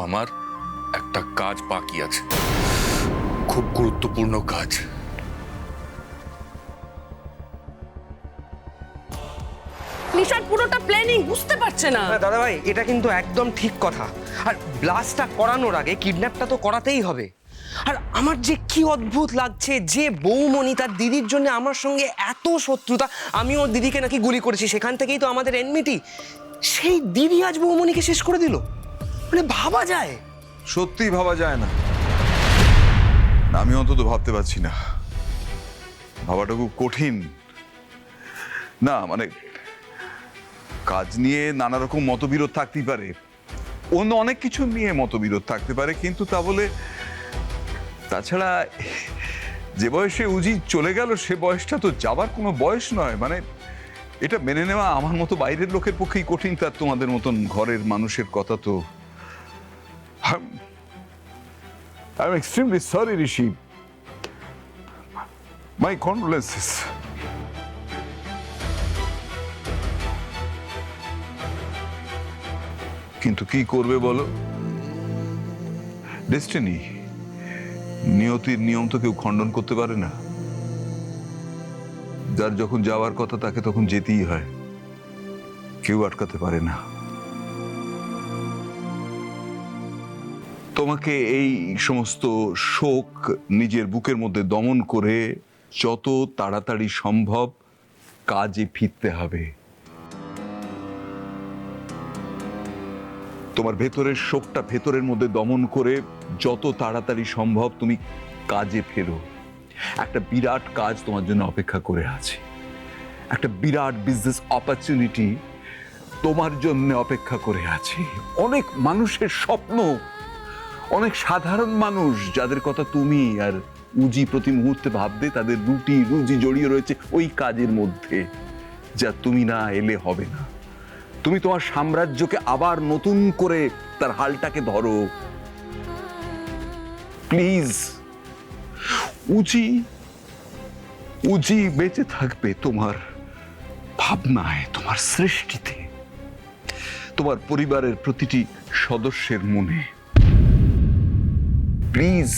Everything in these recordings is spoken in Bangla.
আমার একটা কাজ বাকি আছে, খুব গুরুত্বপূর্ণ কাজ। নিশার পুরোটা প্ল্যানিং বুঝতে পারছে না। দাদা ভাই, এটা কিন্তু একদম ঠিক কথা। আর ব্লাস্টটা করানোর আগে কিডন্যাপটা তো করাতেই হবে। আর আমার যে কি অদ্ভুত লাগছে, যে বৌমণি তার দিদির জন্য আমার সঙ্গে এত শত্রুতা, আমি ওর দিদিকে নাকি গুলি করেছি, সেখান থেকেই তো আমাদের এনমিটি, সেই দিদি আজ বৌমণিকে শেষ করে দিল। মানে ভাবা যায়? সত্যি ভাবা যায় না। আমি অন্তত ভাবতে পারছি না, ভাবাটা খুব কঠিন। না মানে কাজ নিয়ে নানা রকম মতবিরোধ থাকতেই পারে, অন্য অনেক কিছু নিয়ে মতবিরোধ থাকতে পারে, কিন্তু তা বলে তাছাড়া যে বয়সে উজি চলে গেল সে বয়সটা তো যাবার কোনো বয়স নয়। মানে এটা মেনে নেওয়া আমার মতো বাইরের লোকের পক্ষেই কঠিন, তার তোমাদের মতন ঘরের মানুষের কথা তো। I'm extremely sorry, Rishi. My condolences. কিন্তু কি করবে বলো? ডেস্টিনি, নিয়তির নিয়ম তো কেউ খণ্ডন করতে পারে না। যার যখন যাওয়ার কথা তাকে তখন যেতেই হয়, কেউ আটকাতে পারে না। তোমাকে এই সমস্ত শোক নিজের বুকের মধ্যে দমন করে যত তাড়াতাড়ি সম্ভব কাজে ফিরতে হবে। তোমার ভেতরের শোকটা ভেতরের মধ্যে দমন করে যত তাড়াতাড়ি সম্ভব তুমি কাজে ফেরো। একটা বিরাট কাজ তোমার জন্য অপেক্ষা করে আছে, একটা বিরাট বিজনেস অপরচুনিটি তোমার জন্য অপেক্ষা করে আছে। অনেক মানুষের স্বপ্ন, অনেক সাধারণ মানুষ যাদের কথা তুমি আর উজি প্রতি মুহূর্তে ভাববে, তাদের রুটি রুজি জড়িয়ে রয়েছে ওই কাজের মধ্যে, যা তুমি না এলে হবে না। তুমি তোমার সাম্রাজ্যকে আবার নতুন করে তার হালটাকে ধরো প্লিজ। উজি উজি বেঁচে থাকবে তোমার ভাবনায়, তোমার সৃষ্টিতে, তোমার পরিবারের প্রতিটি সদস্যের মনে। প্লিজ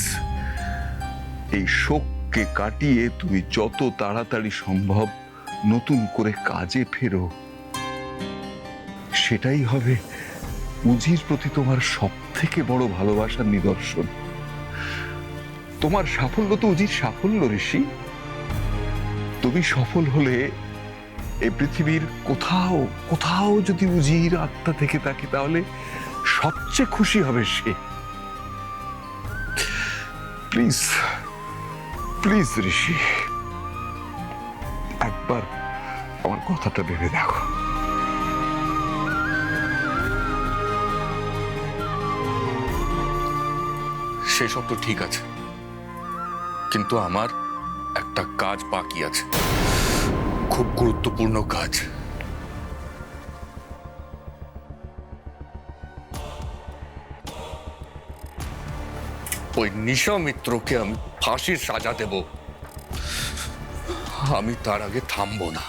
এই শোককে কাটিয়ে তুমি যত তাড়াতাড়ি সম্ভব নতুন করে কাজে ফেরো। সেটাই হবে উজির প্রতি তোমার সব থেকে বড় ভালোবাসার নিদর্শন। তোমার সাফল্য তো উজির সাফল্য, ঋষি। তুমি সফল হলে এই পৃথিবীর কোথাও কোথাও যদি উজির আত্মা থেকে থাকে, তাহলে সবচেয়ে খুশি হবে সে। প্লিজ প্লিজ ঋষি, একবার আমার কথাটা ভেবে দেখো। সেসব তো ঠিক আছে, কিন্তু আমার একটা কাজ বাকি আছে, খুব গুরুত্বপূর্ণ কাজ। ওই নিশা মিত্রকে আমি ফাঁসির সাজা দেব, আমি তার আগে থামবো না।